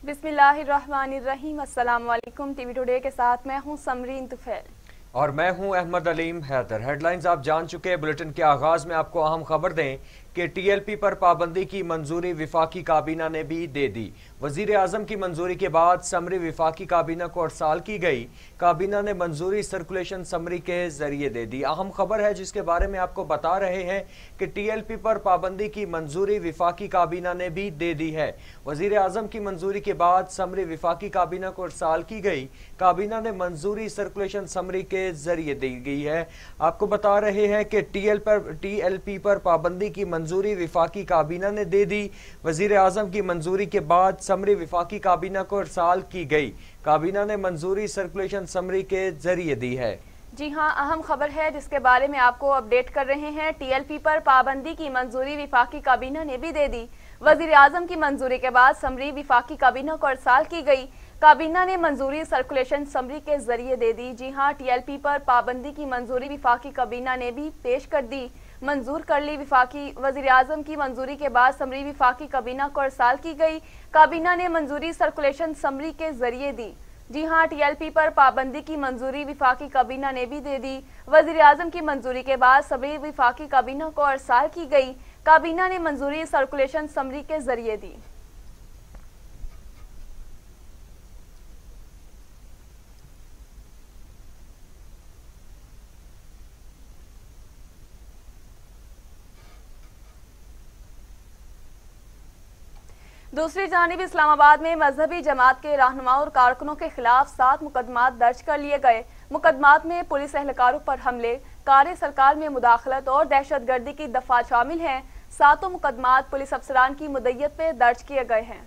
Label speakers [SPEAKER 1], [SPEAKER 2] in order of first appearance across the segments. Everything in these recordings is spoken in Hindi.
[SPEAKER 1] बिस्मिल्लाहिर्रहमानिर्रहीम। अस्सलाम वालेकुम। टीवी टुडे के साथ मैं हूं समरीन तुफैल
[SPEAKER 2] और मैं हूं अहमद अलीम हैदर। हेडलाइंस आप जान चुके हैं। बुलेटिन के आगाज में आपको अहम खबर दें कि टीएलपी पर पाबंदी की मंजूरी विफाकी काबीना ने भी दे दी। वजीर आजम की मंजूरी के बाद समरी विफाकी काबीना को अरसाल की गई। काबीना ने मंजूरी सर्कुलेशन समरी के जरिए दे दी। अहम खबर है जिसके बारे में आपको बता रहे हैं कि टीएलपी पर पाबंदी की मंजूरी विफाकी काबीना ने भी दे दी है। वजीर आजम की मंजूरी के बाद समरी विफाकी काबीना को अरसाल की गई। काबीना ने मंजूरी सर्कुलेशन समरी के जरिए दी गई है। आपको बता रहे हैं कि टीएलपी पर पाबंदी की मंजूरी विफाकी काबीना ने दे दी। वजीर आजम की मंजूरी के बाद समरी विफाकी काबीना को अरसाल की गई। काबीना ने मंजूरी सर्कुलेशन समरी के जरिए दी है।
[SPEAKER 1] जी हां, अहम खबर है जिसके बारे में आपको अपडेट कर रहे हैं। टीएलपी पर पाबंदी की मंजूरी विफाकी काबीना ने भी दे दी। वजीर आजम की मंजूरी के बाद समरी विफाकी काबीना को अरसाल की गई। काबीना ने मंजूरी सर्कुलेशन समरी के जरिए दे दी। जी हां, टीएलपी पर पाबंदी की मंजूरी विफाकी काबीना ने भी पेश कर दी, मंजूर कर ली। विफाकी वजीर आजम की मंजूरी के बाद समरी विफाकी काबीना को अरसाल की गई। काबीना ने मंजूरी सर्कुलेशन समरी के जरिए दी। जी हां, टीएलपी पर पाबंदी की मंजूरी विफाकी काबीना ने भी दे दी। वजीर आजम की मंजूरी के बाद समरी विफाकी काबीना को अरसाल की गई। काबीना ने मंजूरी सर्कुलेशन समरी के जरिए दी। दूसरी जानिब इस्लामाबाद में मजहबी जमात के रहनुमाओं और कारकुनों के खिलाफ 7 मुकदमात दर्ज कर लिए गए। मुकदमात में पुलिस एहलकारों पर हमले, कार्य सरकार में मुदाखलत और दहशतगर्दी की दफा शामिल हैं। 7 मुकदमात पुलिस अफसरान की मुद्दत पे दर्ज किए गए हैं।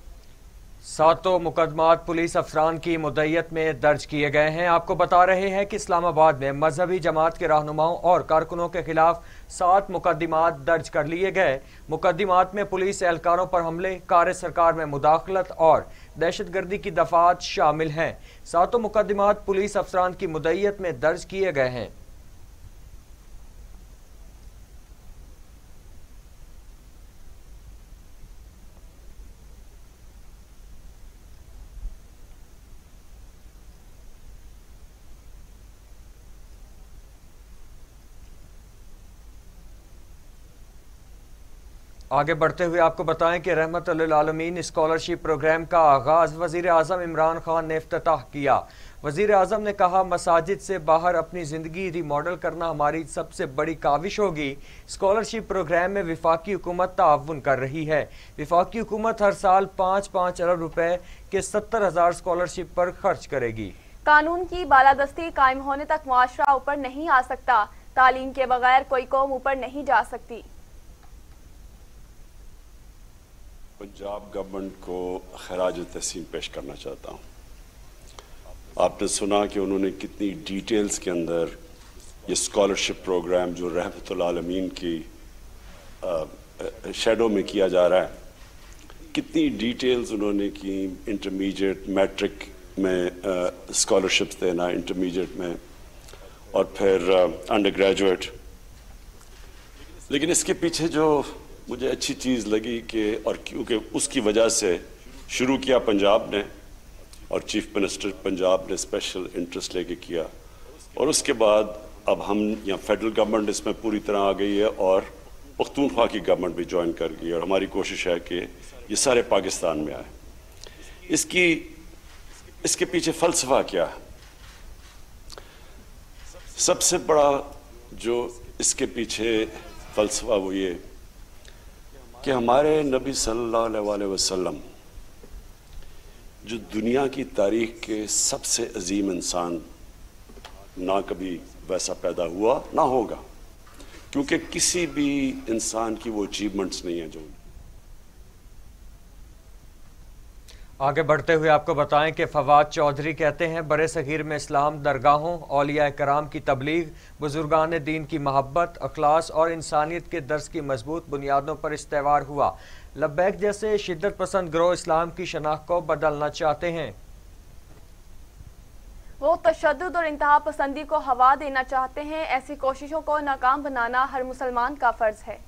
[SPEAKER 2] 7 मुकदमात पुलिस अफसरान की मुद्दत में दर्ज किए गए हैं। आपको बता रहे हैं कि इस्लामाबाद में मजहबी जमात के रहनुमाओं और कारकुनों के खिलाफ 7 मुकदमात दर्ज कर लिए गए। मुकदमात में पुलिस एहलकारों पर हमले, कार्य सरकार में मुदाखलत और दहशतगर्दी की दफात शामिल हैं। 7 मुकदमात पुलिस अफसरान की मुद्दत में दर्ज किए गए हैं। आगे बढ़ते हुए आपको बताएं कि रहमतुल्लिल आलमीन स्कॉलरशिप प्रोग्राम का आगाज वजीर आजम इमरान खान ने इफ्तिताह किया। वजीर आजम ने कहा, मसाजिद से बाहर अपनी ज़िंदगी रिमॉडल करना हमारी सबसे बड़ी काविश होगी। स्कॉलरशिप प्रोग्राम में विफाकी हुकूमत ताउन कर रही है। विफाकी हुकूमत हर साल 5-5 अरब रुपए के 70,000 स्कॉलरशिप पर खर्च करेगी।
[SPEAKER 1] कानून की बालादस्ती कायम होने तक मुआशरा ऊपर नहीं आ सकता। तालीम के बगैर कोई कौम ऊपर नहीं जा सकती।
[SPEAKER 3] पंजाब गवर्नमेंट को खराज तहसीन पेश करना चाहता हूँ। आपने सुना कि उन्होंने कितनी डिटेल्स के अंदर ये स्कॉलरशिप प्रोग्राम जो रहमतुल आलमीन की शेडो में किया जा रहा है, कितनी डिटेल्स उन्होंने की। इंटरमीडिएट मैट्रिक में स्कॉलरशिप्स देना, इंटरमीडिएट में, और फिर अंडर ग्रेजुएट। लेकिन इसके पीछे जो मुझे अच्छी चीज़ लगी कि, और क्योंकि उसकी वजह से शुरू किया पंजाब ने और चीफ मिनिस्टर पंजाब ने स्पेशल इंटरेस्ट लेके किया, और उसके बाद अब हम यहाँ फेडरल गवर्नमेंट इसमें पूरी तरह आ गई है और पख्तूनख्वा की गवर्नमेंट भी ज्वाइन कर गई है, और हमारी कोशिश है कि ये सारे पाकिस्तान में आए। इसके पीछे फ़लसफ़ा क्या है? सबसे बड़ा जो इसके पीछे फ़लसफ़ा वो ये कि हमारे नबी सल्लल्लाहु अलैहि वसल्लम जो दुनिया की तारीख के सबसे अजीम इंसान, ना कभी वैसा पैदा हुआ ना होगा, क्योंकि किसी भी इंसान की वो अचीवमेंट्स नहीं है जो।
[SPEAKER 2] आगे बढ़ते हुए आपको बताएं कि फवाद चौधरी कहते हैं, बरे सगीर में इस्लाम दरगाहों, औलिया कराम की तबलीग, बुजुर्गान दीन की मोहब्बत, अखलास और इंसानियत के दर्स की मजबूत बुनियादों पर इस त्यौहार हुआ। लब्बैक जैसे शिद्दत पसंद गिरोह इस्लाम की शनाख्त को बदलना चाहते हैं।
[SPEAKER 1] वो तशद्दुद और इंतहा पसंदी को हवा देना चाहते हैं। ऐसी कोशिशों को नाकाम बनाना हर मुसलमान का फर्ज है।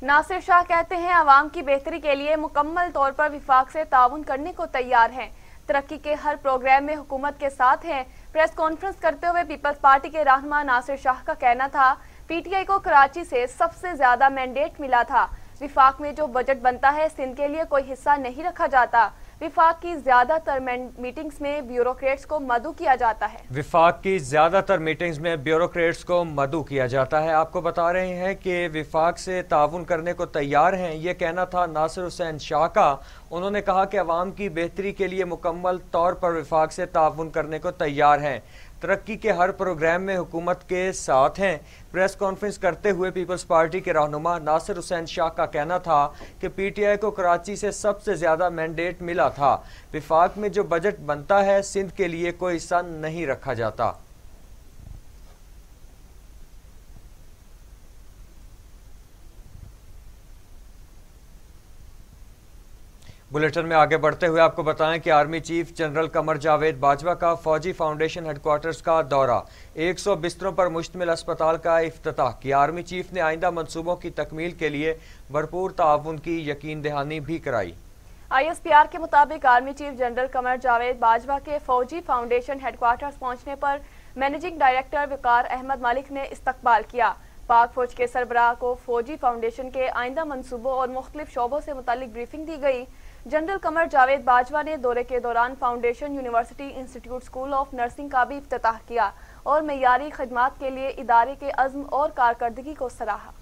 [SPEAKER 1] नासिर शाह कहते हैं आवाम की बेहतरी के लिए मुकम्मल तौर पर विफाक से ताउन करने को तैयार हैं। तरक्की के हर प्रोग्राम में हुकूमत के साथ हैं। प्रेस कॉन्फ्रेंस करते हुए पीपल्स पार्टी के रहनुमा नासिर शाह का कहना था, पीटीआई को कराची से सबसे ज्यादा मैंडेट मिला था। विफाक में जो बजट बनता है सिंध के लिए कोई हिस्सा नहीं रखा जाता। विफाक की ज्यादातर मीटिंग्स में ब्यूरोक्रेट्स को मदऊ किया जाता है।
[SPEAKER 2] विफाक की ज्यादातर मीटिंग्स में ब्यूरोक्रेट्स को मदऊ किया जाता है। आपको बता रहे हैं कि विफाक से ताउन करने को तैयार हैं। ये कहना था नासिर हुसैन शाह का। उन्होंने कहा कि अवाम की बेहतरी के लिए मुकम्मल तौर पर विफाक से ताउन करने को तैयार हैं। तरक्की के हर प्रोग्राम में हुकूमत के साथ हैं। प्रेस कॉन्फ्रेंस करते हुए पीपल्स पार्टी के रहनुमा नासिर हुसैन शाह का कहना था कि पीटीआई को कराची से सबसे ज्यादा मैंडेट मिला था। विफाक में जो बजट बनता है सिंध के लिए कोई हिस्सा नहीं रखा जाता। बुलेटिन में आगे बढ़ते हुए आपको बताएं कि army chief general Qamar Javed Bajwa का फौजी फाउंडेशन हेडक्वार्टर्स का दौरा, 100 बिस्तरों पर मुश्तमिल अस्पताल का इफ्तिताह किया। आर्मी चीफ ने आइंदा मंसूबों की तकमील के लिए भरपूर ताउन की यकीन दहानी भी कराई।
[SPEAKER 1] ISPR के मुताबिक army chief general Qamar Javed Bajwa के फौजी फाउंडेशन हेडक्वार्टर्स पहुंचने पर मैनेजिंग डायरेक्टर वकार अहमद मलिक ने इस्तकबाल किया। पाक फौज के सरबराह को फौजी फाउंडेशन के आइंदा मंसूबों और मुख्तलिफ शोबों से मुतालिक ब्रीफिंग दी गई। जनरल कमर जावेद बाजवा ने दौरे के दौरान foundation university institute school of nursing का भी इफ्तिताह किया और मेयारी खिदमात के लिए इदारे के अज़्म और कारकर्दगी को सराहा।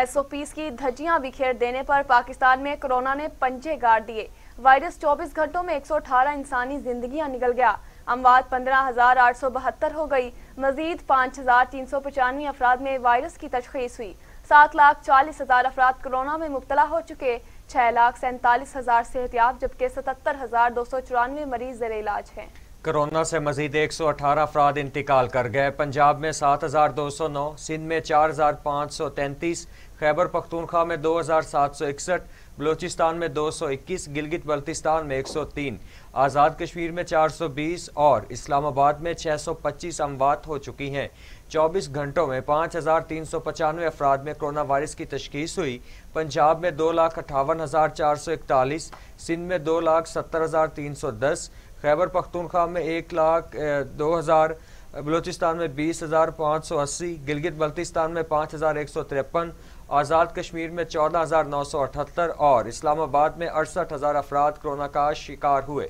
[SPEAKER 1] SOPs की धज्जियां बिखेर देने पर पाकिस्तान में कोरोना ने पंजे गाड़ दिए। वायरस 24 घंटों में 118 इंसानी जिंदगियां निकल गया। अमवात 15,872 हो गई। मजीद 5,395 अफराद में वायरस की तशखीस हुई। 7,40,000 अफराद कोरोना में मुब्तला हो चुके। 6,47,000 सेहतियाब जबकि 77,294 मरीज ज़ेर इलाज हैं।
[SPEAKER 2] कोरोना से मजीद 118 अफराद इंतकाल कर गए। पंजाब में 7,209, सिंध में 4,533, खैबर पख्तूनख्वा में 2,761, बलोचिस्तान में 221, गिलगित बल्तिस्तान में 103, आज़ाद कश्मीर में 420 और इस्लामाबाद में 625 अमवात हो चुकी हैं। 24 घंटों में 5,395 अफराद में कोरोना वायरस की तशखीस हुई। पंजाब में 2,58,441, सिंध में 2,70,310, खैबर पख्तूनख्वा में 1,02,000, बलोचिस्तान में 20,580, गिलगित बल्तिस्तान में 5,153, आज़ाद कश्मीर में 14,978 और इस्लामाबाद में 68,000 अफराद कोरोना का शिकार हुए।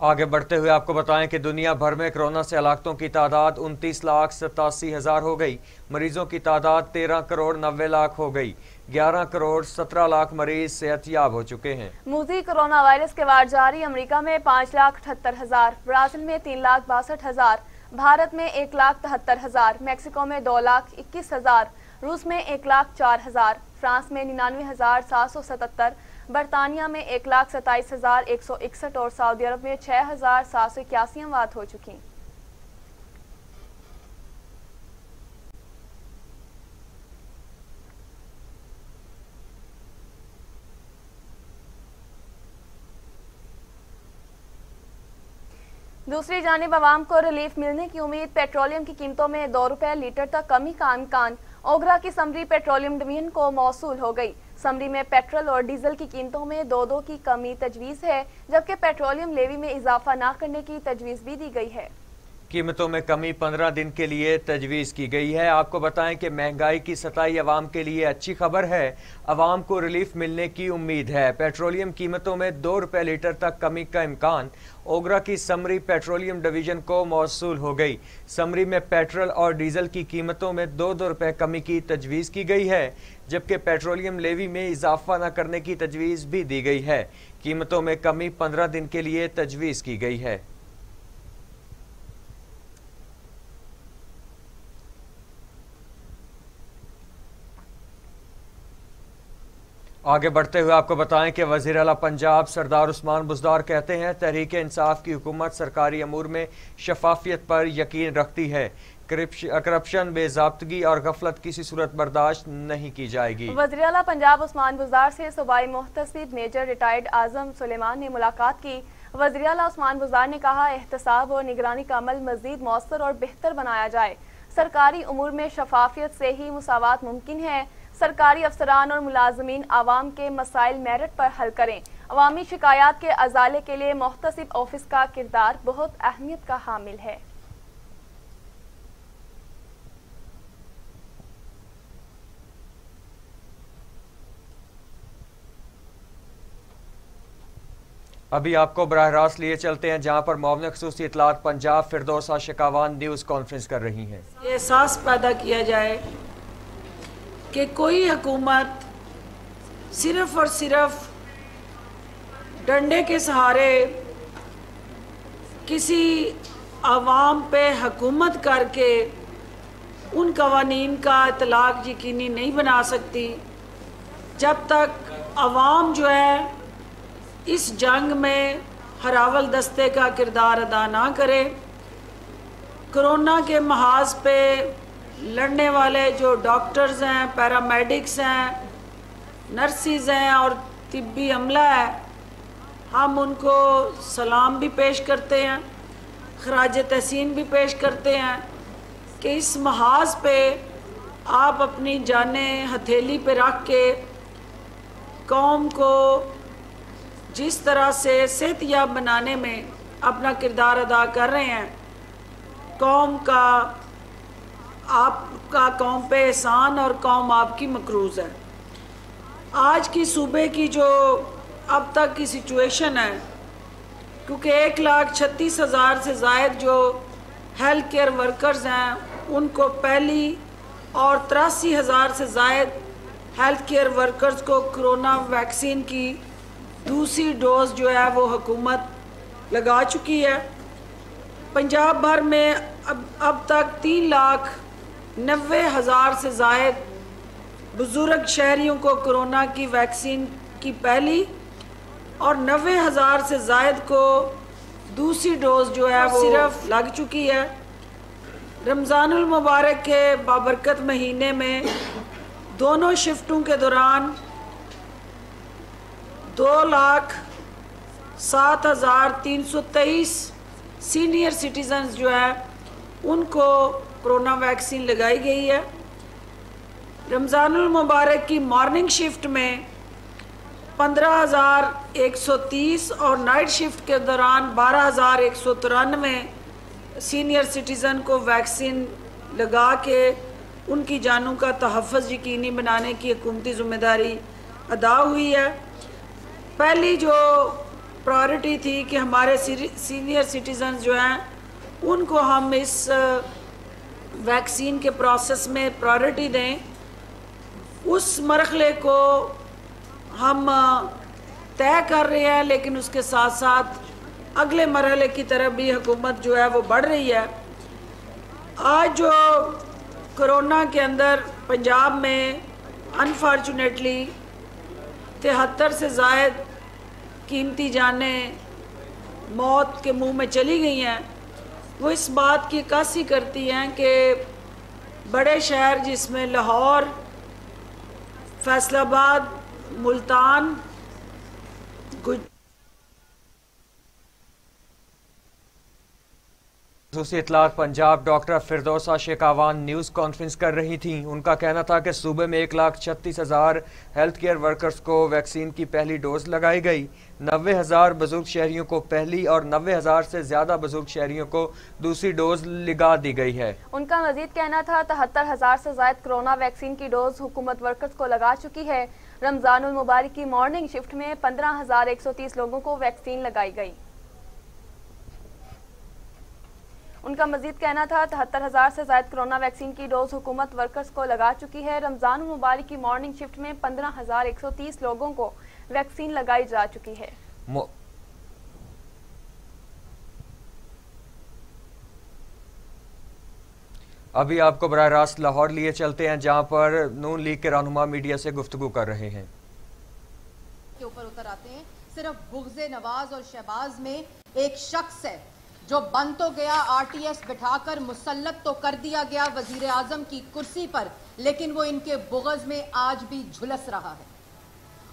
[SPEAKER 2] आगे बढ़ते हुए आपको बताएं कि दुनिया भर में कोरोना से हलाकतों की तादाद 29,87,000 हो गई। मरीजों की तादाद 13,90,00,000 हो गई। 11,17,00,000 मरीज सेहतयाब हो चुके हैं।
[SPEAKER 1] मुज़ी कोरोना वायरस के वार जारी। अमेरिका में 5,78,000, ब्राजील में 3,62,000, भारत में 1,73,000, मैक्सिको में 2,21,000, रूस में 1,04,000, फ्रांस में 99,777, बरतानिया में 1,27,161 और सऊदी अरब में 6,781 अमवात हो चुकी। दूसरी जानिब अवाम को रिलीफ मिलने की उम्मीद। पेट्रोलियम की कीमतों में 2 रुपए लीटर तक कमी का इम्कान। ओगरा की समरी पेट्रोलियम डिवीजन को मौसूल हो गई। समरी में पेट्रोल और डीजल की कीमतों में 2 की कमी तजवीज़ है, जबकि पेट्रोलियम लेवी में इजाफा न करने की तजवीज़ भी दी गई है।
[SPEAKER 2] कीमतों में कमी 15 दिन के लिए तजवीज़ की गई है। आपको बताएं कि महंगाई की सताई अवाम के लिए अच्छी खबर है। अवाम को रिलीफ मिलने की उम्मीद है। पेट्रोलियम कीमतों में 2 रुपए लीटर तक कमी का इम्कान। ओगरा की समरी पेट्रोलियम डिवीजन को मौसूल हो गई। समरी में पेट्रोल और डीजल की कीमतों में 2 रुपए कमी की तजवीज़ की गई है, जबकि पेट्रोलियम लेवी में इजाफा न करने की तजवीज़ भी दी गई है। कीमतों में कमी 15 दिन के लिए तजवीज़ की गई है। आगे बढ़ते हुए आपको बताएं कि वज़ीर आला पंजाब सरदार उस्मान बुज़दार कहते हैं तहरीक इंसाफ की हुकूमत सरकारी अमूर में शफाफियत पर यकीन रखती है। करप्शन, बेज़ाब्तगी और गफलत किसी सूरत बर्दाश्त नहीं की जाएगी।
[SPEAKER 1] वज़ीर आला पंजाब उस्मान बुज़दार से सूबाई मुहतसिब मेजर रिटायर्ड आज़म सुलेमान ने मुलाकात की। वज़ीर आला उस्मान बुज़दार ने कहा, एहतसाब और निगरानी का अमल मज़ीद मौसर और बेहतर बनाया जाए। सरकारी उमूर में शफाफियत से ही मुसावात मुमकिन है। सरकारी अफसरान और मुलाजमीन आवाम के मसाइल मेरिट पर हल करें। अवामी शिकायत के अजाले के लिए मुहतसिब ऑफिस का किरदार बहुत अहमियत का हामिल है।
[SPEAKER 2] अभी आपको बराह रास्त लिए चलते हैं जहां पर मुआविन ख़ुसूसी इत्तलात पंजाब फिरदौसा शिकावान न्यूज़ कॉन्फ्रेंस कर रही हैं।
[SPEAKER 4] एहसास पैदा किया जाए कि कोई हुकूमत सिर्फ और सिर्फ डंडे के सहारे किसी आवाम पे हुकूमत करके उन कवानीन का इतलाक़ यकीनी नहीं बना सकती जब तक आवाम जो है इस जंग में हरावल दस्ते का किरदार अदा ना करे। कोरोना के महाज पे लड़ने वाले जो डॉक्टर्स हैं, पैरामेडिक्स हैं, नर्सिस हैं और तिब्बी अमला है, हम उनको सलाम भी पेश करते हैं, खराज तहसीन भी पेश करते हैं कि इस महाज पे आप अपनी जानें हथेली पे रख के कौम को जिस तरह से सेहतयाब बनाने में अपना किरदार अदा कर रहे हैं, कौम का आपका कौम पे एहसान और कौम आपकी मकरूज़ है। आज की सूबे की जो अब तक की सिचुएशन है, क्योंकि 1,36,000 से ज़ायद जो हेल्थ केयर वर्कर्स हैं उनको पहली और 83,000 से ज़ायद हेल्थ केयर वर्कर्स को कोरोना वैक्सीन की दूसरी डोज जो है वो हुकूमत लगा चुकी है। पंजाब भर में अब तक 3,90,000 से ज़ायद बुज़ुर्ग शहरियों को कोरोना की वैक्सीन की पहली और 90,000 से ज़ायद को दूसरी डोज जो है वो सिर्फ लग चुकी है। रमज़ानुल मुबारक के बाबरकत महीने में दोनों शिफ्टों के दौरान 2,07,323 सीनियर सिटीजन्स जो है उनको कोरोना वैक्सीन लगाई गई है। रमज़ानुल मुबारक की मॉर्निंग शिफ्ट में 15,130 और नाइट शिफ्ट के दौरान 12,193 सीनियर सिटीज़न को वैक्सीन लगा के उनकी जानों का तहफ़्फ़ुज़ यकीनी बनाने की हुकूमती ज़िम्मेदारी अदा हुई है। पहली जो प्रायोरिटी थी कि हमारे सीनियर सिटीजन्स जो हैं उनको हम इस वैक्सीन के प्रोसेस में प्रायोरिटी दें, उस मरहले को हम तय कर रहे हैं, लेकिन उसके साथ साथ अगले मरहले की तरफ भी हुकूमत जो है वो बढ़ रही है। आज जो कोरोना के अंदर पंजाब में अनफॉर्चुनेटली 73 से ज़ायद कीमती जानें मौत के मुंह में चली गई हैं, वो इस बात की अक्कासी करती हैं कि बड़े शहर जिसमें लाहौर, फैसलाबाद, मुल्तान,
[SPEAKER 2] ख़ुसूसी इत्तलात पंजाब डॉक्टर फिरदौसा शिकावान न्यूज़ कॉन्फ्रेंस कर रही थी। उनका कहना था कि सूबे में 1,36,000 हेल्थ केयर वर्कर्स को वैक्सीन की पहली डोज लगाई गई, 90,000 बुजुर्ग शहरियों को पहली और 90,000 से ज़्यादा बुजुर्ग शहरियों को दूसरी डोज लगा दी गई है।
[SPEAKER 1] उनका मजीद कहना था 73,000 से ज़ायद कोरोना वैक्सीन की डोज हुकूमत वर्कर्स को लगा चुकी है। रमज़ानुल मुबारक की मॉर्निंग शिफ्ट में 15,130 लोगों को वैक्सीन लगाई गई। उनका मजीद कहना था 73,000 से ज़ायद कोरोना वैक्सीन की डोज हुकूमत वर्कर्स को लगा चुकी है। रमज़ानुल मुबारक की मॉर्निंग शिफ्ट में 15,130 लोगों को वैक्सीन लगाई जा चुकी है।
[SPEAKER 2] अभी आपको बराह रास्त लाहौर लिए चलते हैं जहां पर नून लीग के रहनुमा मीडिया से गुफ्तगू कर रहे हैं।
[SPEAKER 5] के ऊपर उतर आते हैं। सिर्फ बुग़्ज़े नवाज और शहबाज में एक शख्स है जो बन तो गया, आरटीएस बिठाकर मुसल्लत तो कर दिया गया वजीर आजम की कुर्सी पर, लेकिन वो इनके बुग़ज़ में आज भी झुलस रहा है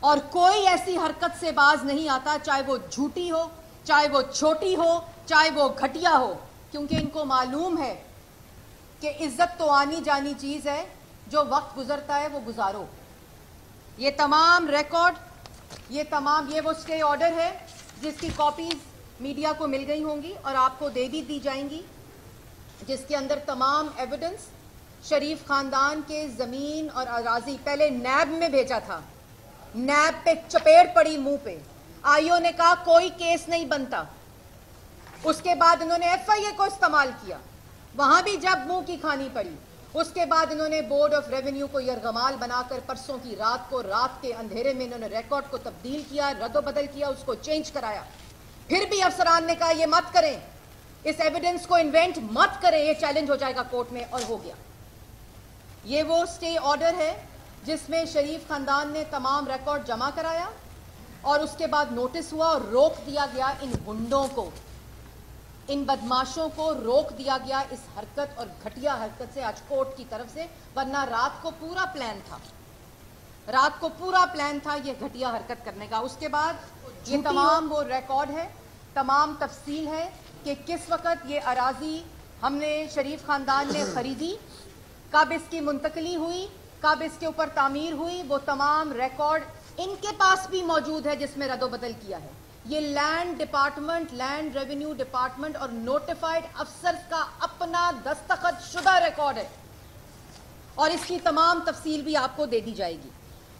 [SPEAKER 5] और कोई ऐसी हरकत से बाज नहीं आता, चाहे वो झूठी हो, चाहे वो छोटी हो, चाहे वो घटिया हो, क्योंकि इनको मालूम है कि इज्जत तो आनी जानी चीज है, जो वक्त गुजरता है वो गुजारो। ये तमाम रिकॉर्ड, ये वो स्टे ऑर्डर है जिसकी कॉपीज मीडिया को मिल गई होंगी और आपको दे भी दी जाएंगी, जिसके अंदर तमाम एविडेंस शरीफ खानदान के जमीन और अराजी पहले नैब में भेजा था, नैब पे चपेट पड़ी मुंह पे, आईओ ने कहा कोई केस नहीं बनता, उसके बाद इन्होंने एफआईए को इस्तेमाल किया, वहां भी जब मुंह की खानी पड़ी, उसके बाद इन्होंने बोर्ड ऑफ रेवेन्यू को यरगमाल बनाकर परसों की रात को, रात के अंधेरे में इन्होंने रिकॉर्ड को तब्दील किया, रद्दोबदल किया, उसको चेंज कराया। फिर भी अफसरान ने कहा ये मत करें, इस एविडेंस को इन्वेंट मत करें, ये चैलेंज हो जाएगा कोर्ट में, और हो गया। ये वो स्टे ऑर्डर है जिसमें शरीफ खानदान ने तमाम रिकॉर्ड जमा कराया और उसके बाद नोटिस हुआ और रोक दिया गया इन गुंडों को, इन बदमाशों को रोक दिया गया इस हरकत और घटिया हरकत से आज कोर्ट की तरफ से, वरना रात को पूरा प्लान था ये घटिया हरकत करने का। उसके बाद ये तमाम वो रिकॉर्ड है, तमाम तफसील है कि किस वक्त ये अराजी हमने शरीफ खानदान ने खरीदी, कब इसकी मुंतकली हुई, कब इसके ऊपर तामीर हुई, वो तमाम रिकॉर्ड इनके पास भी मौजूद है जिसमें रद्दोबदल किया है। ये land department, land revenue department और नोटिफाइड अफसर का अपना दस्तखत शुदा रिकॉर्ड है और इसकी तमाम तफसील भी आपको दे दी जाएगी।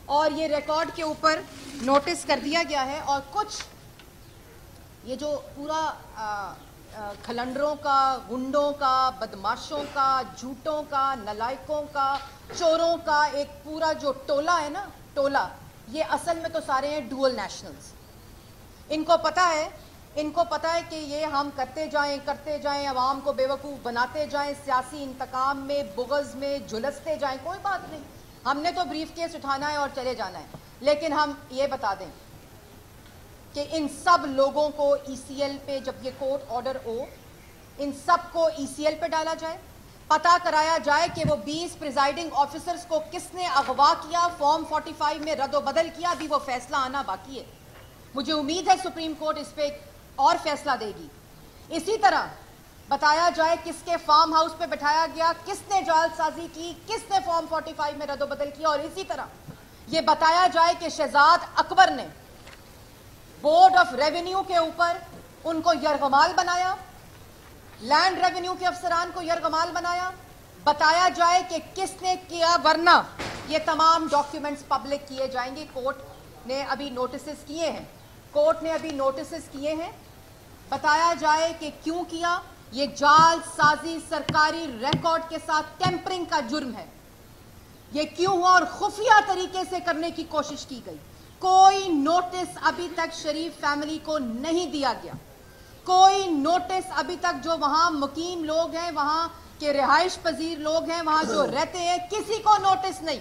[SPEAKER 5] और ये रिकॉर्ड के ऊपर नोटिस कर दिया गया है और कुछ ये जो पूरा खलंडरों का, गुंडों का, बदमाशों का, झूठों का, नलायकों का, चोरों का एक पूरा जो टोला है ना, टोला, ये असल में तो सारे हैं डुअल नेशनल्स। इनको पता है कि ये हम करते जाएं, अवाम को बेवकूफ़ बनाते जाएं, सियासी इंतकाम में, बुग़ज़ में झुलसते जाएं, कोई बात नहीं, हमने तो ब्रीफ केस उठाना है और चले जाना है। लेकिन हम ये बता दें कि इन सब लोगों को ईसीएल पे, जब ये कोर्ट ऑर्डर हो, इन सब को ईसीएल पे डाला जाए, पता कराया जाए कि वो 20 प्रिजाइडिंग ऑफिसर्स को किसने अगवा किया, फॉर्म 45 में रद्दोबदल किया, अभी वो फैसला आना बाकी है। मुझे उम्मीद है सुप्रीम कोर्ट इस पे और फैसला देगी। इसी तरह बताया जाए किसके फार्म हाउस पे बिठाया गया, किसने जालसाजी की, किसने फॉर्म 45 में रद्दोबदल किया, और इसी तरह ये बताया जाए कि शहजाद अकबर ने बोर्ड ऑफ रेवेन्यू के ऊपर उनको यरगमाल बनाया, लैंड रेवेन्यू के अफसरान को यरगमाल बनाया, बताया जाए कि किसने किया, वरना ये तमाम डॉक्यूमेंट्स पब्लिक किए जाएंगे। कोर्ट ने अभी नोटिस किए हैं, बताया जाए कि क्यों किया, ये जालसाजी सरकारी रिकॉर्ड के साथ टेम्परिंग का जुर्म है, ये क्यों हुआ और खुफिया तरीके से करने की कोशिश की गई। कोई नोटिस अभी तक शरीफ फैमिली को नहीं दिया गया, कोई नोटिस अभी तक जो वहां मुकीम लोग हैं, वहां के रिहाइश पजीर लोग हैं, वहां जो रहते हैं, किसी को नोटिस नहीं।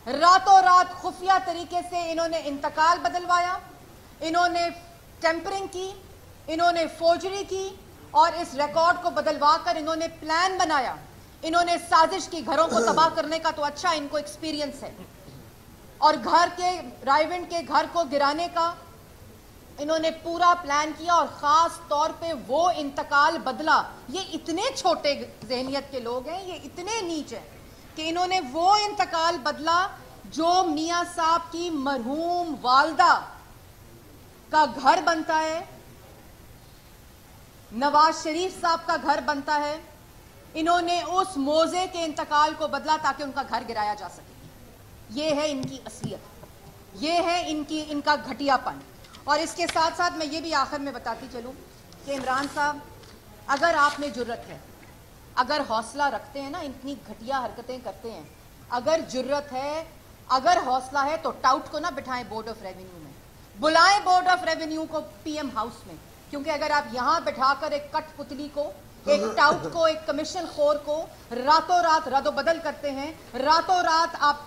[SPEAKER 5] रातों रात खुफिया तरीके से इन्होंने इंतकाल बदलवाया, इन्होंने टेम्परिंग की, इन्होंने फोर्जरी की और इस रिकॉर्ड को बदलवा कर इन्होंने प्लान बनाया, इन्होंने साजिश की घरों को तबाह करने का। तो अच्छा इनको एक्सपीरियंस है, और घर के रायविंड के घर को गिराने का इन्होंने पूरा प्लान किया और खास तौर पे वो इंतकाल बदला। ये इतने छोटे जहनियत के लोग हैं, ये इतने नीच हैं कि इन्होंने वो इंतकाल बदला जो मियां साहब की मरहूम वालदा का घर बनता है, नवाज शरीफ साहब का घर बनता है, इन्होंने उस मोजे के इंतकाल को बदला ताकि उनका घर गिराया जा सके। ये है इनकी असलियत, ये है इनका घटियापन। और इसके साथ साथ मैं ये भी आखिर में बताती चलूं कि इमरान साहब, अगर आप में जुर्रत है, अगर हौसला रखते हैं ना, इतनी घटिया हरकतें करते हैं, अगर जुर्रत है, अगर हौसला है, तो टाउट को ना बिठाएं बोर्ड ऑफ रेवेन्यू में, बुलाएं बोर्ड ऑफ रेवेन्यू को पीएम हाउस में, क्योंकि अगर आप यहां बिठाकर एक कठपुतली को, एक टाउट को, एक कमीशन खोर को रातों रात रद्दोबदल करते हैं, रातों रात आप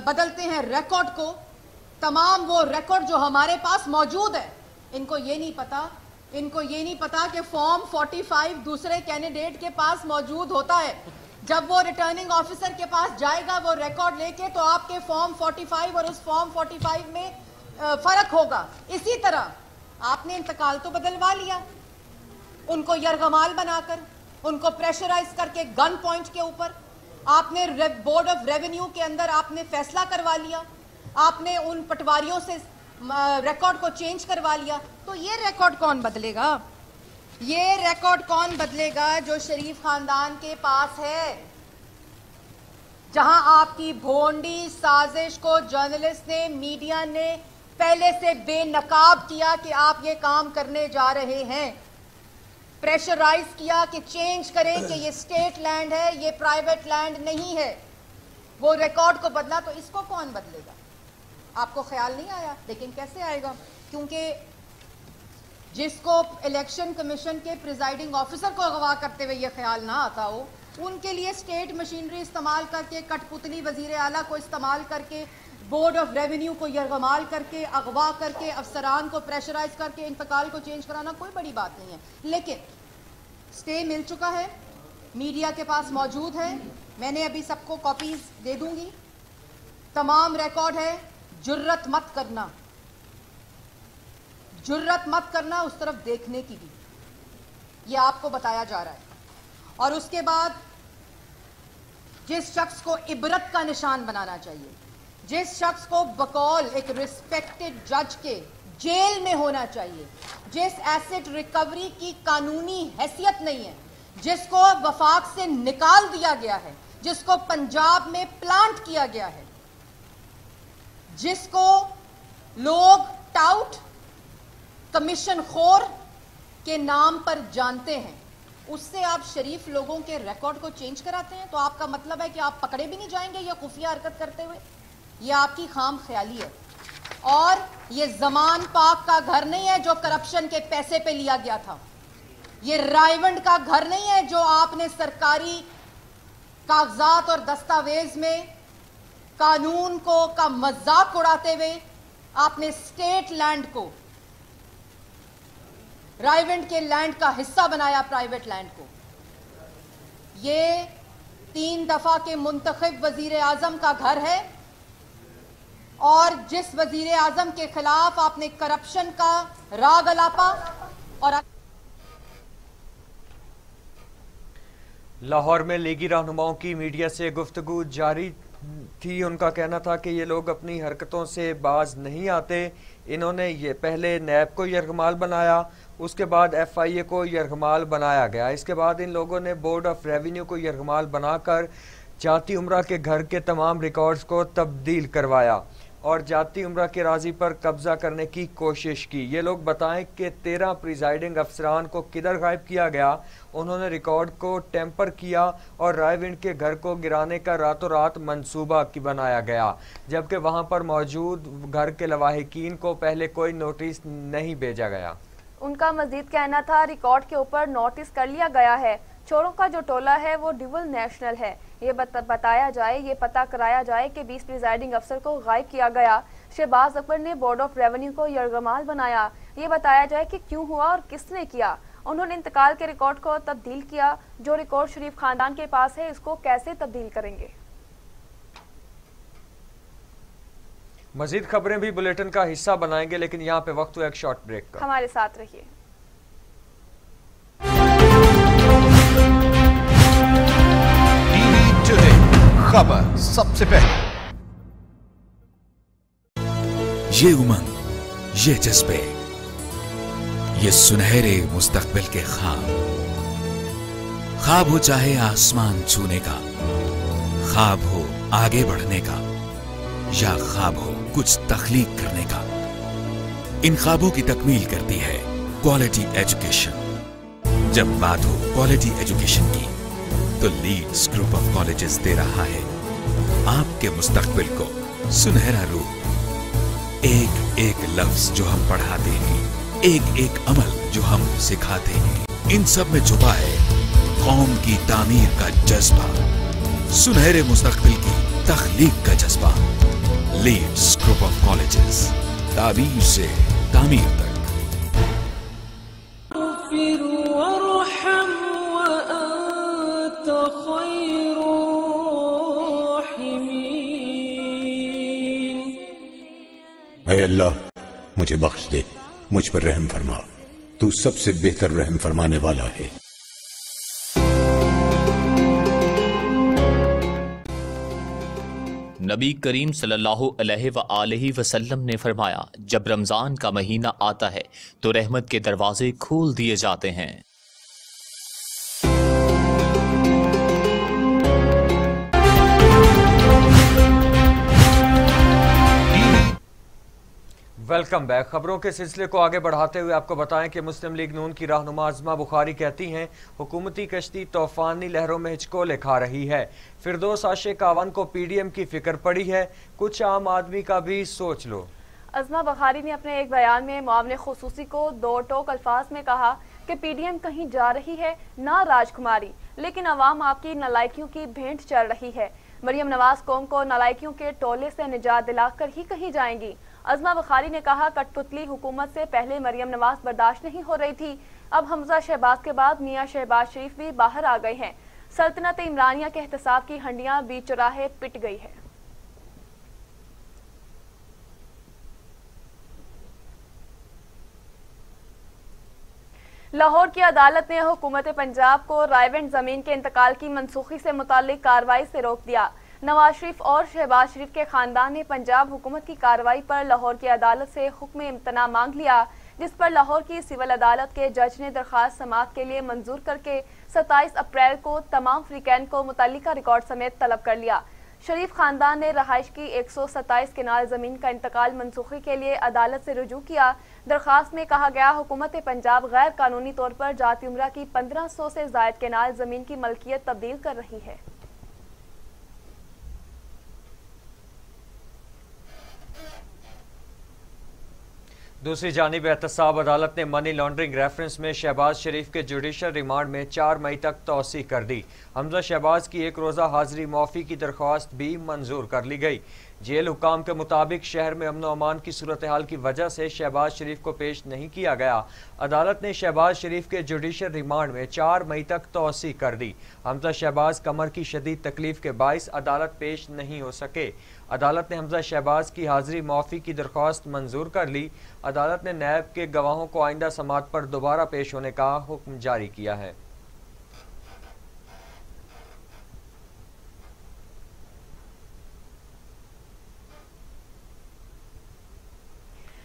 [SPEAKER 5] बदलते हैं रिकॉर्ड को, तमाम वो रिकॉर्ड जो हमारे पास मौजूद है, इनको ये नहीं पता इनको ये नहीं पता कि फॉर्म 45 दूसरे कैंडिडेट के पास मौजूद होता है। जब वो रिटर्निंग ऑफिसर के पास जाएगा वो रिकॉर्ड लेके, तो आपके फॉर्म 45 और उस फॉर्म 45 में फर्क होगा। इसी तरह आपने इंतकाल तो बदलवा लिया, उनको यरगमाल बनाकर, उनको प्रेशराइज करके गन पॉइंट के ऊपर आपने बोर्ड ऑफ रेवेन्यू के अंदर आपने फैसला करवा लिया, आपने उन पटवारियों से रिकॉर्ड को चेंज करवा लिया। तो ये रिकॉर्ड कौन बदलेगा? ये रिकॉर्ड कौन बदलेगा जो शरीफ खानदान के पास है, जहां आपकी भोंडी साजिश को जर्नलिस्ट ने, मीडिया ने पहले से बेनकाब किया कि आप ये काम करने जा रहे हैं, प्रेशराइज किया कि चेंज करें कि ये स्टेट लैंड है, ये प्राइवेट लैंड नहीं है, वो रिकॉर्ड को बदला। तो इसको कौन बदलेगा? आपको ख्याल नहीं आया, लेकिन कैसे आएगा? क्योंकि जिसको इलेक्शन कमीशन के प्रिजाइडिंग ऑफिसर को अगवा करते हुए ये ख्याल ना आता हो, उनके लिए स्टेट मशीनरी इस्तेमाल करके, कठपुतली वजीर आला को इस्तेमाल करके, बोर्ड ऑफ रेवेन्यू को यरगमाल करके, अगवा करके, अफसरान को प्रेशराइज करके इंतकाल को चेंज कराना कोई बड़ी बात नहीं है। लेकिन स्टे मिल चुका है, मीडिया के पास मौजूद है, मैंने अभी सबको कॉपीज दे दूंगी, तमाम रिकॉर्ड है। जुर्रत मत करना, जुर्रत मत करना उस तरफ देखने की भी, ये आपको बताया जा रहा है। और उसके बाद जिस शख्स को इबरत का निशान बनाना चाहिए, जिस शख्स को बकौल एक रिस्पेक्टेड जज के जेल में होना चाहिए, जिस एसेट रिकवरी की कानूनी हैसियत नहीं है, जिसको वफाक से निकाल दिया गया है, जिसको पंजाब में प्लांट किया गया है, जिसको लोग टाउट कमीशन खोर के नाम पर जानते हैं, उससे आप शरीफ लोगों के रिकॉर्ड को चेंज कराते हैं। तो आपका मतलब है कि आप पकड़े भी नहीं जाएंगे ये खुफिया हरकत करते हुए? ये आपकी खाम ख्याली है। और ये जमान पाक का घर नहीं है जो करप्शन के पैसे पे लिया गया था, ये रायवंड का घर नहीं है जो आपने सरकारी कागजात और दस्तावेज में कानून को का मजाक उड़ाते हुए आपने स्टेट लैंड को, रायवंड के लैंड का हिस्सा बनाया, प्राइवेट लैंड को। ये 3 दफा के मुंतखब वजीर आजम का घर है, और जिस वजीर आजम के खिलाफ आपने करप्शन का राग अलापा। और
[SPEAKER 2] लाहौर में लीगी रहनुमाओं की मीडिया से गुफ्तगू जारी थी। उनका कहना था कि ये लोग अपनी हरकतों से बाज नहीं आते। इन्होंने ये पहले नैब को यरगमाल बनाया, उसके बाद FIA को यरगमाल बनाया गया, इसके बाद इन लोगों ने बोर्ड ऑफ रेवेन्यू को यरगमाल बनाकर जाती उम्रा के घर के तमाम रिकॉर्ड्स को तब्दील करवाया और जाती उम्रा के राजी पर कब्जा करने की कोशिश की। ये लोग बताएं कि 13 प्रिजाइडिंग अफसरान को किधर गायब किया गया। उन्होंने रिकॉर्ड को टेम्पर किया और रायविंड के घर को गिराने का रातों रात मंसूबा की बनाया गया, जबकि वहां पर मौजूद घर के लवाहिकीन को पहले कोई नोटिस नहीं भेजा गया।
[SPEAKER 1] उनका मजीद कहना था रिकॉर्ड के ऊपर नोटिस कर लिया गया है, चोरों का जो टोला है वो डुबल नेशनल है। ये बताया जाए, ये पता कराया जाए कि 20 प्रिजाइडिंग अफसर को गायब किया गया। शहबाज अकबर ने बोर्ड ऑफ रेवेन्यू को यरगमाल बनाया। ये बताया जाए कि क्यों हुआ और किसने किया। उन्होंने इंतकाल के रिकॉर्ड को तब्दील किया। जो रिकॉर्ड शरीफ खानदान के पास है, इसको कैसे तब्दील करेंगे?
[SPEAKER 2] मजीद खबरें भी बुलेटिन का हिस्सा बनाएंगे, लेकिन यहाँ पे वक्त हुआ एक शॉर्ट ब्रेक का।
[SPEAKER 1] हमारे साथ रहिए।
[SPEAKER 6] खबर सबसे पहले,
[SPEAKER 7] ये उमंग, ये जज्बे, ये सुनहरे मुस्तकबिल के ख्वाब हो चाहे आसमान छूने का, ख्वाब हो आगे बढ़ने का, या ख्वाब हो कुछ तख्लीक करने का, इन ख्वाबों की तकमील करती है क्वालिटी एजुकेशन। जब बात हो क्वालिटी एजुकेशन की, तो लीड्स ग्रुप ऑफ कॉलेजेस दे रहा है आपके मुस्तकबिल को सुनहरा रूप। एक एक लफ्ज जो हम पढ़ाते हैं, एक एक अमल जो हम सिखाते हैं, इन सब में छुपा है कौम की तामीर का जज्बा, सुनहरे मुस्तकबिल की तख्लीक का जज्बा। लीड्स ग्रुप ऑफ कॉलेजेस, ताबीर से तामीर तक।
[SPEAKER 6] ऐ अल्लाह मुझे बख्श दे, मुझ पर रहम फरमा, तू सबसे बेहतर रहम फरमाने वाला है।
[SPEAKER 8] नबी करीम सल्लल्लाहु अलैहि वसल्लम ने फरमाया, जब रमज़ान का महीना आता है तो रहमत के दरवाजे खोल दिए जाते हैं।
[SPEAKER 2] Welcome back. खबरों के सिलसिले को आगे बढ़ाते हुए आपको बताएं कि मुस्लिम लीग नून की रहनुमा अज़मा बुखारी कहती हैं, हुकूमती कश्ती तूफानी लहरों में हिचकोले खा रही है। फिरदौस आशिक कावन को पीडीएम की फिक्र पड़ी है, कुछ आम आदमी का भी सोच लो।
[SPEAKER 1] अज़मा बुखारी ने अपने एक बयान में मामले खुसूसी को दो टोक अल्फाज में कहा कि पीडीएम कहीं जा रही है ना राजकुमारी, लेकिन अवाम आपकी नालायकियों की भेंट चढ़ रही है। मरियम नवाज कौम को नालायकियों के टोले से निजात दिलाकर ही कहीं जाएंगी। अज़मा बुखारी ने कहा, कठपुतली हुकूमत से पहले मरियम नवाज बर्दाश्त नहीं हो रही थी, अब हमजा शहबाज के बाद मियां शहबाज शरीफ भी बाहर आ गए हैं। सल्तनत इमरानिया के एहतसाब की हंडियां बीच चौराहे पिट गई है। लाहौर की अदालत ने हुकूमत पंजाब को रायवेंड जमीन के इंतकाल की मनसूखी से मुताल्लिक कार्रवाई से रोक दिया। नवाज शरीफ और शहबाज शरीफ के खानदान ने पंजाब हुकूमत की कार्रवाई पर लाहौर की अदालत से हुक्म इम्तना मांग लिया, जिस पर लाहौर की सिविल अदालत के जज ने दरखास्त समाअत के लिए मंजूर करके 27 अप्रैल को तमाम फ्रीकैन को मुतल्लिका रिकॉर्ड समेत तलब कर लिया। शरीफ खानदान ने रहाइश की 127 किनाल जमीन का इंतकाल मनसूखी के लिए अदालत से रुजू किया। दरखास्त में कहा गया, हुकूमत पंजाब गैर कानूनी तौर पर जाती उम्रा की 1500 से जायद किनाल जमीन की मलकियत तब्दील कर रही है।
[SPEAKER 2] दूसरी जानिब एहतसाब अदालत ने मनी लॉन्ड्रिंग रेफरेंस में शहबाज शरीफ के जुडिशल रिमांड में 4 मई तक तौसी कर दी। हमजा शहबाज की एक रोज़ा हाजिरी माफ़ी की दरख्वास्त भी मंजूर कर ली गई। जेल हुकाम के मुताबिक शहर में अमन अमान की सूरत हाल की वजह से शहबाज शरीफ को पेश नहीं किया गया। अदालत ने शहबाज शरीफ के जुडिशल रिमांड में 4 मई तक तौसी कर दी। हमजा शहबाज कमर की शदीद तकलीफ के बाइस अदालत पेश नहीं हो सके। अदालत ने हमजा शहबाज की हाजिरी माफ़ी की दरख्वास्त मंजूर कर ली। अदालत ने नैब के गवाहों को आइंदा समाअत पर दोबारा पेश होने का हुक्म जारी किया है।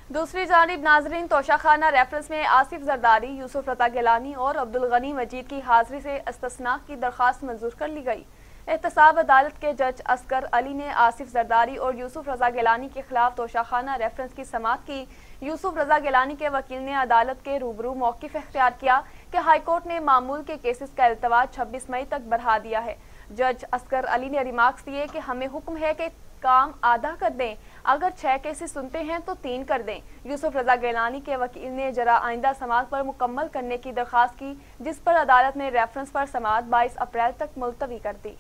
[SPEAKER 1] दूसरी जानिब नाजरीन, तोशाखाना रेफरेंस में आसिफ जरदारी, यूसुफ रजा गिलानी और अब्दुल गनी मजीद की हाजिरी से इस्तिस्ना की दरख्वास्त मंजूर कर ली गई। एहतसाब अदालत के जज असगर अली ने आसिफ जरदारी और यूसुफ रजा गिलानी के खिलाफ तोशाखाना रेफरेंस की समाअत की। यूसुफ रजा गिलानी के वकील ने अदालत के रूबरू मौक़िफ़ इख्तियार किया कि हाईकोर्ट ने मामूल के केसेस का इल्तवा 26 मई तक बढ़ा दिया है। जज असगर अली ने रिमार्क्स दिए कि हमें हुक्म है कि काम आधा कर दें, अगर 6 केसेस सुनते हैं तो 3 कर दें। यूसुफ रजा गिलानी के वकील ने जरा आइंदा समाअत पर मुकम्मल करने की दरख्वास्त की, जिस पर अदालत ने रेफरेंस पर समाअत 22 अप्रैल तक मुलतवी कर दी।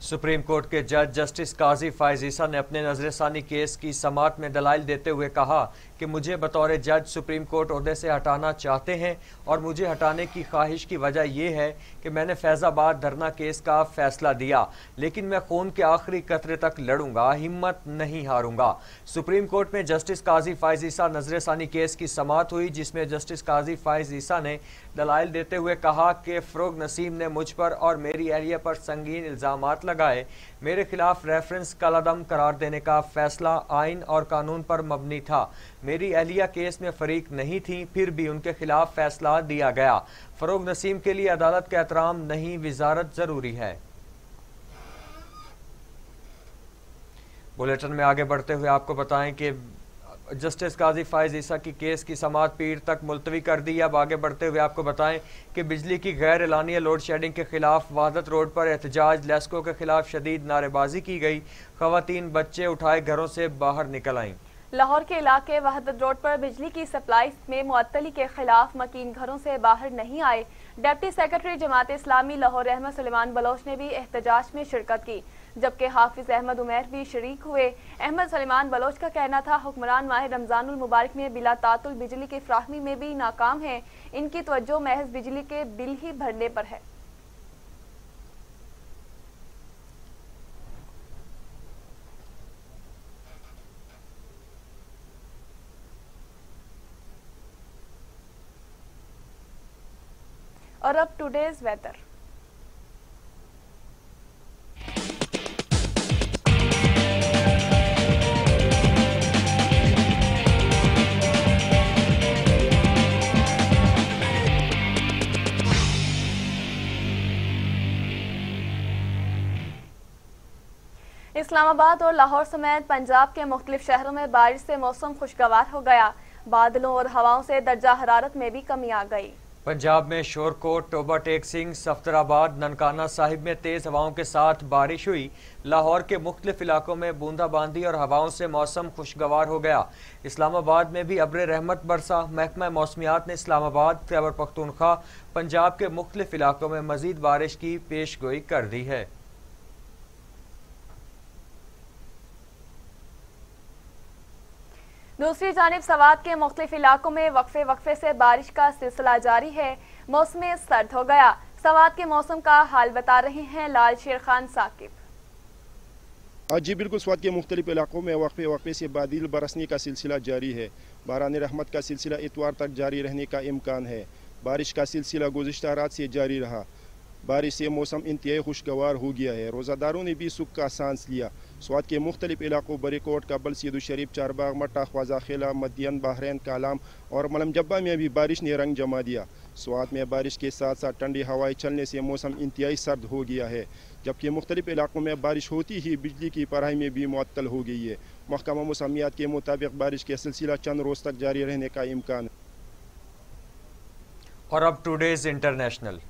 [SPEAKER 2] सुप्रीम कोर्ट के जज जस्टिस काजी फायज ईसा ने अपने नजरसानी केस की समाअत में दलाइल देते हुए कहा कि मुझे बतौर जज सुप्रीम कोर्ट ओहदे से हटाना चाहते हैं और मुझे हटाने की ख्वाहिश की वजह यह है कि मैंने फैज़ाबाद धरना केस का फैसला दिया, लेकिन मैं खून के आखिरी कतरे तक लड़ूंगा, हिम्मत नहीं हारूंगा। सुप्रीम कोर्ट में जस्टिस काजी फायज ईसा नजरसानी केस की समाअत हुई, जिसमें जस्टिस काजी फायज ईसा ने दलाइल देते हुए कहा कि फ़रोग नसीम ने मुझ पर और मेरी अहलिया पर संगीन इल्ज़ामात लगाए। मेरे खिलाफ रेफरेंस कलअदम करार देने का फैसला आइन और कानून पर मबनी था। मेरी अहलिया केस में फरीक नहीं थी, फिर भी उनके खिलाफ फैसला दिया गया। फ़रोग नसीम के लिए अदालत का एहतराम नहीं, विजारत जरूरी है। बुलेटिन में आगे बढ़ते हुए आपको बताएं कि जस्टिस काजी फायज ईसा की केस की समाअत पीर तक मुलतवी कर दी। अब आगे बढ़ते हुए आपको बताएं कि बिजली की गैर एलानिया लोड शेडिंग के खिलाफ वहादत रोड पर एहतजाज, लेस्को के खिलाफ शदीद नारेबाजी की गई। खवातीन बच्चे उठाए घरों से बाहर निकल आईं।
[SPEAKER 1] लाहौर के इलाके वहादत रोड पर बिजली की सप्लाई में मुअत्तली के खिलाफ मकीन घरों से बाहर नहीं आए। Deputy secretary Jamaat Islami Lahore Ahmad Suleman Bloch ने भी एहतजाज में शिरकत की। जबकि हाफिज अहमद उमैर भी शरीक हुए। अहमद सलीमान बलोच का कहना था हुक्मरान माह रमजानुल मुबारक में बिला तातुल बिजली की फ्राहमी में भी नाकाम है, इनकी तवज्जो महज बिजली के बिल ही भरने पर है। और अब टुडेज वेदर। इस्लामाबाद और लाहौर समेत पंजाब के मुख्तलिफ शहरों में बारिश से मौसम खुशगवार हो गया। बादलों और हवाओं से दर्जा हरारत में भी कमी आ गई।
[SPEAKER 2] पंजाब में शोरकोट, टोबा टेक सिंह, सफ्तराबाद, ननकाना साहिब में तेज़ हवाओं के साथ बारिश हुई। लाहौर के मुख्तलिफ इलाकों में बूंदाबांदी और हवाओं से मौसम खुशगवार हो गया। इस्लामाबाद में भी अब्र रहमत बरसा। महकमा मौसमियात ने इस्लामाबाद, खैबर पख्तूनख्वा, पंजाब के मुख्तलिफ इलाकों में मजीद बारिश की पेशगोई कर दी है।
[SPEAKER 1] दूसरी जानिब सवात के मुख्तलिफ इलाकों में वक्फे वक्फे से बारिश का सिलसिला जारी है। मौसम सर्द हो गया। सवात के मौसम का हाल बता रहे हैं लाल शेर खान साकिब।
[SPEAKER 9] जी बिल्कुल, स्वात के मुख्तलिफ इलाकों में वक्फे वक्फे से बादल बरसने का सिलसिला जारी है। बारान रहमत का सिलसिला इतवार तक जारी रहने का इम्कान है। बारिश का सिलसिला गुज़िश्ता रात से जारी रहा। बारिश से मौसम इंतहाई खुशगवार हो गया है। रोज़ादारों ने भी सुख का सांस लिया। स्वात के मुख्तलिफ इलाकों बरीकोट, काबल, सीदू शरीफ, चारबाग, मट्टा, ख्वाजा खेला, मदियन, बहरैन, कालाम और मलम जब्बा में भी बारिश ने रंग जमा दिया। स्वात में बारिश के साथ साथ ठंडी हवाएं चलने से मौसम इंतहाई सर्द हो गया है, जबकि मुख्तलिफ इलाकों में बारिश होती ही बिजली की फराहमी भी मुअत्तल हो गई है। महकमा मौसमियात के मुताबिक बारिश का सिलसिला चंद रोज़ तक जारी रहने का इम्कान है।
[SPEAKER 2] और अब टुडेज इंटरनेशनल।